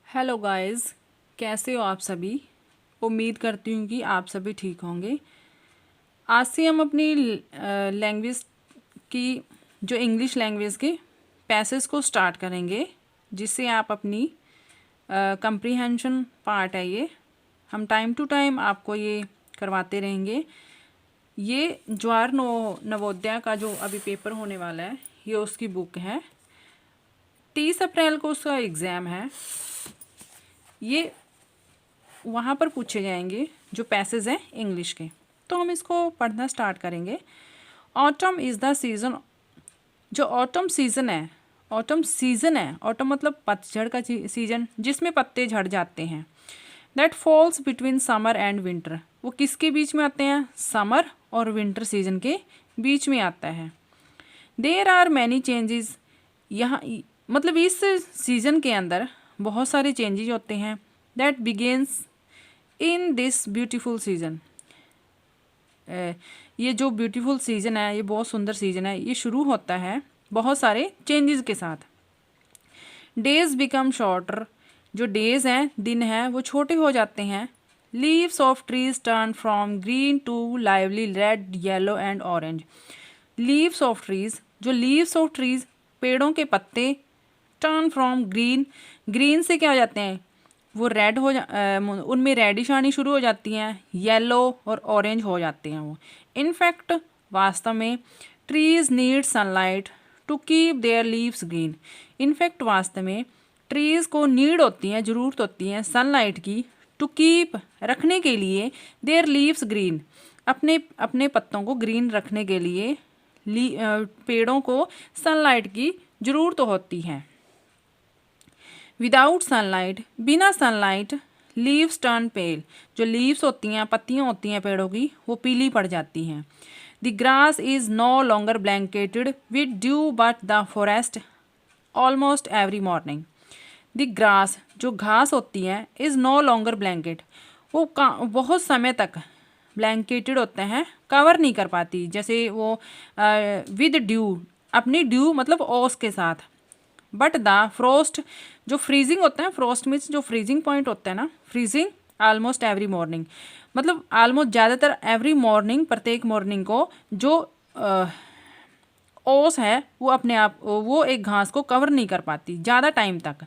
Hello guys, कैसे हो आप सभी। उम्मीद करती हूँ कि आप सभी ठीक होंगे। आज से हम अपनी लैंग्वेज की जो इंग्लिश लैंग्वेज के पैसेज को स्टार्ट करेंगे, जिससे आप अपनी कंप्रीहेंशन पार्ट है ये हम टाइम टू टाइम आपको ये करवाते रहेंगे। ये ज्वार नवोदय का जो अभी पेपर होने वाला है, ये उसकी बुक है। 30 अप्रैल को उसका एग्ज़ाम है। ये वहाँ पर पूछे जाएंगे जो पैसेज हैं इंग्लिश के, तो हम इसको पढ़ना स्टार्ट करेंगे। Autumn is the season. जो ऑटम सीज़न है, ऑटम मतलब पतझड़ का सीज़न, जिसमें पत्ते झड़ जाते हैं। That falls between summer and winter. वो किसके बीच में आते हैं? समर और विंटर सीजन के बीच में आता है। There are many changes. यहाँ मतलब इस सीज़न के अंदर बहुत सारे चेंजेस होते हैं। That begins in this beautiful season. ये जो ब्यूटीफुल सीज़न है, ये बहुत सुंदर सीज़न है, ये शुरू होता है बहुत सारे चेंजेस के साथ। Days become shorter. जो डेज हैं, दिन हैं, वो छोटे हो जाते हैं। Leaves of trees turn from green to lively red, yellow and orange. Leaves of trees, जो लीव्स ऑफ ट्रीज पेड़ों के पत्ते, टर्न फ्रॉम ग्रीन, ग्रीन से क्या हो जाते हैं? वो रेड उनमें रेडिश आनी शुरू हो जाती हैं, येलो और ऑरेंज हो जाते हैं वो। इनफैक्ट वास्तव में trees need sunlight to keep their leaves green. In fact वास्तव में ट्रीज़ को नीड होती है, ज़रूरत होती है सनलाइट की, टू कीप रखने के लिए देयर लीव्स ग्रीन, अपने अपने पत्तों को ग्रीन रखने के लिए पेड़ों को सनलाइट की ज़रूरत होती है। विदाउट सनलाइट, बिना सनलाइट, लीव्स टर्न पेल। जो लीव्स होती हैं, पत्तियाँ होती हैं पेड़ों की, वो पीली पड़ जाती हैं। The grass is no longer blanketed with dew but the forest almost every morning. The grass, जो घास होती है, इज़ नो लॉन्गर ब्लैंकेट, वो बहुत समय तक ब्लैंकेटेड होते हैं, कवर नहीं कर पाती। जैसे वो विद ड्यू, अपनी ड्यू मतलब ओस के साथ। बट द फ्रोस्ट, जो फ्रीजिंग होता है, फ्रोस्ट मीन्स जो फ्रीजिंग पॉइंट होता है ना, फ्रीजिंग ऑलमोस्ट एवरी मॉर्निंग, मतलब ऑलमोस्ट ज़्यादातर एवरी मॉर्निंग, प्रत्येक मॉर्निंग को जो ओस है वो अपने आप वो एक घास को कवर नहीं कर पाती ज़्यादा टाइम तक।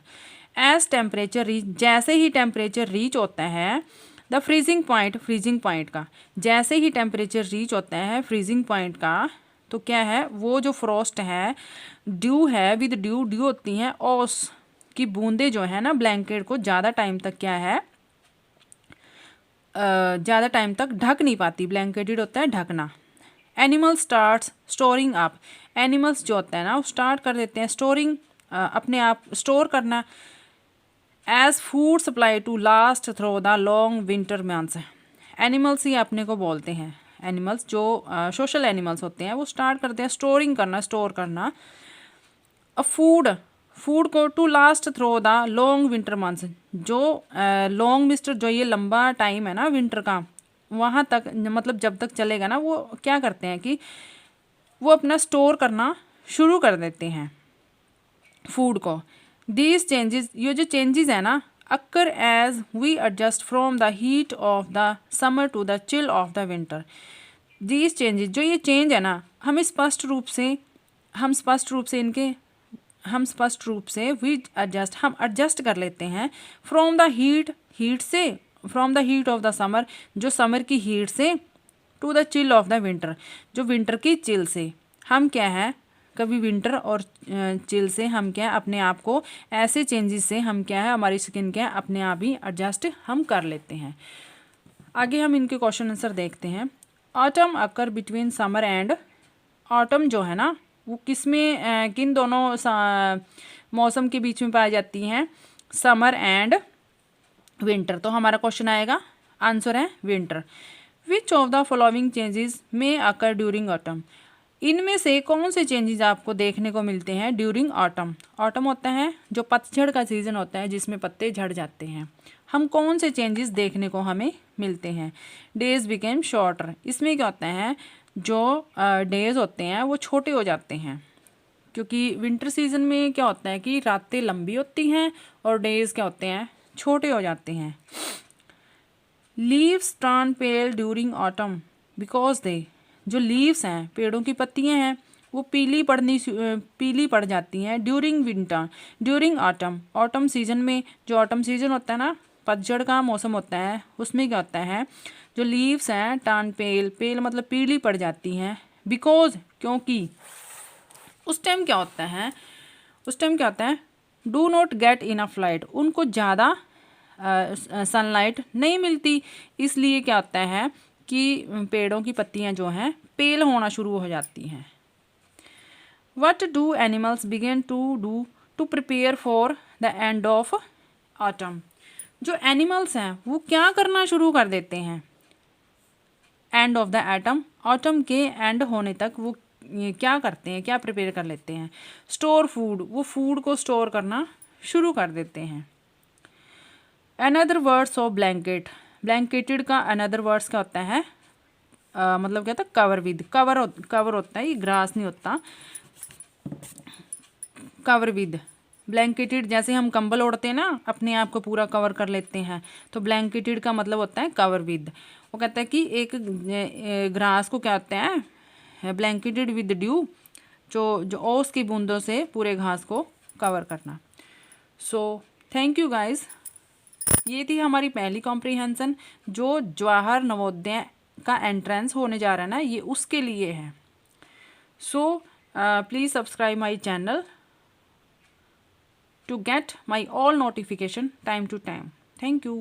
एज टेम्परेचर रीच, जैसे ही टेम्परेचर रीच होता है the freezing point, freezing point का जैसे ही टेम्परेचर रीच होता है फ्रीजिंग पॉइंट का, तो क्या है, वो जो फ्रोस्ट है, ड्यू है, विद ड्यू, ड्यू होती हैं ओस की बूंदें जो है ना, ब्लैंकेट को ज़्यादा टाइम तक क्या है, ज़्यादा टाइम तक ढक नहीं पाती। ब्लैंकेटेड होता है ढकना। Animal starts storing up. Animals जो होता है ना, वो स्टार्ट कर देते हैं स्टोरिंग, अपने आप स्टोर करना। As food supply to last through the long winter months. Animals ही अपने को बोलते हैं। एनिमल्स जो सोशल एनिमल्स होते हैं, वो स्टार्ट करते हैं स्टोरिंग करना, स्टोर करना। फूड, फूड को to last through the long winter months, जो लॉन्ग मिस्टर, जो ये लंबा टाइम है ना विंटर का, वहाँ तक, मतलब जब तक चलेगा ना, वो क्या करते हैं कि वो अपना स्टोर करना शुरू कर देते हैं फूड को। दीज चेंजेस, ये जो चेंजेस है ना, occur as we adjust from the heat of the summer to the chill of the winter. These changes, जो ये चेंज है ना, हम स्पष्ट रूप से वी एडजस्ट, हम एडजस्ट कर लेते हैं फ्रॉम द हीट, हीट से, from the heat of the summer, जो समर की हीट से, to the chill of the winter, जो विंटर की चिल से। हम क्या है, कभी विंटर और चिल से हम क्या है, अपने आप को ऐसे चेंजेस से हम क्या है, हमारी स्किन क्या है, अपने आप ही एडजस्ट हम कर लेते हैं। आगे हम इनके क्वेश्चन आंसर देखते हैं। Autumn occur between summer and, autumn जो है ना, वो किस में, किन दोनों मौसम के बीच में पाई जाती हैं? Summer and winter. तो हमारा क्वेश्चन आएगा, आंसर है winter. Which of the following changes में अकर ड्यूरिंग ऑटम। इनमें से कौन से चेंजेस आपको देखने को मिलते हैं ड्यूरिंग ऑटम। ऑटम होता है जो पतझड़ का सीज़न होता है, जिसमें पत्ते झड़ जाते हैं। हम कौन से चेंजेस देखने को हमें मिलते हैं? Days became shorter. इसमें क्या होता है, जो डेज होते हैं वो छोटे हो जाते हैं। क्योंकि विंटर सीजन में क्या होता है कि रातें लंबी होती हैं और डेज क्या होते हैं, छोटे हो जाते हैं। Leaves turn pale during autumn because they, जो लीव्स हैं, पेड़ों की पत्तियां हैं, वो पीली पड़ जाती हैं during winter, during autumn, autumn season में। जो ऑटम सीजन होता है ना, पतझड़ का मौसम होता है, उसमें क्या होता है, जो लीव्स हैं टर्न पेल, पेल मतलब पीली पड़ जाती हैं, बिकॉज क्योंकि उस टाइम क्या होता है, do not get enough light, उनको ज़्यादा सनलाइट नहीं मिलती, इसलिए क्या होता है कि पेड़ों की पत्तियां जो हैं पेल होना शुरू हो जाती हैं। What do animals begin to do to prepare for the end of autumn, जो एनिमल्स हैं वो क्या करना शुरू कर देते हैं end of the autumn, autumn के एंड होने तक वो ये क्या करते हैं, क्या प्रिपेयर कर लेते हैं, स्टोर फूड, वो फूड को स्टोर करना शुरू कर देते हैं। अनदर वर्ड्स ऑफ ब्लैंकेट, ब्लैंकेटेड का अनदर वर्ड्स क्या होता है, मतलब क्या होता है, कवर विद, कवर होता है, ये ग्रास नहीं होता, कवर विद। ब्लैंकेटेड जैसे हम कंबल ओढ़ते हैं ना, अपने आप को पूरा कवर कर लेते हैं, तो ब्लैंकेटेड का मतलब होता है कवर विद। वो कहता है कि एक ग्रास को क्या होता है, ब्लैंकेटेड विद ड्यू, जो ओस की बूंदों से पूरे घास को कवर करना। सो थैंक यू गाइस, ये थी हमारी पहली कॉम्प्रिहेंसन। जो जवाहर नवोदय का एंट्रेंस होने जा रहा है ना, ये उसके लिए है। So please subscribe my channel to get my all notification time to time. Thank you.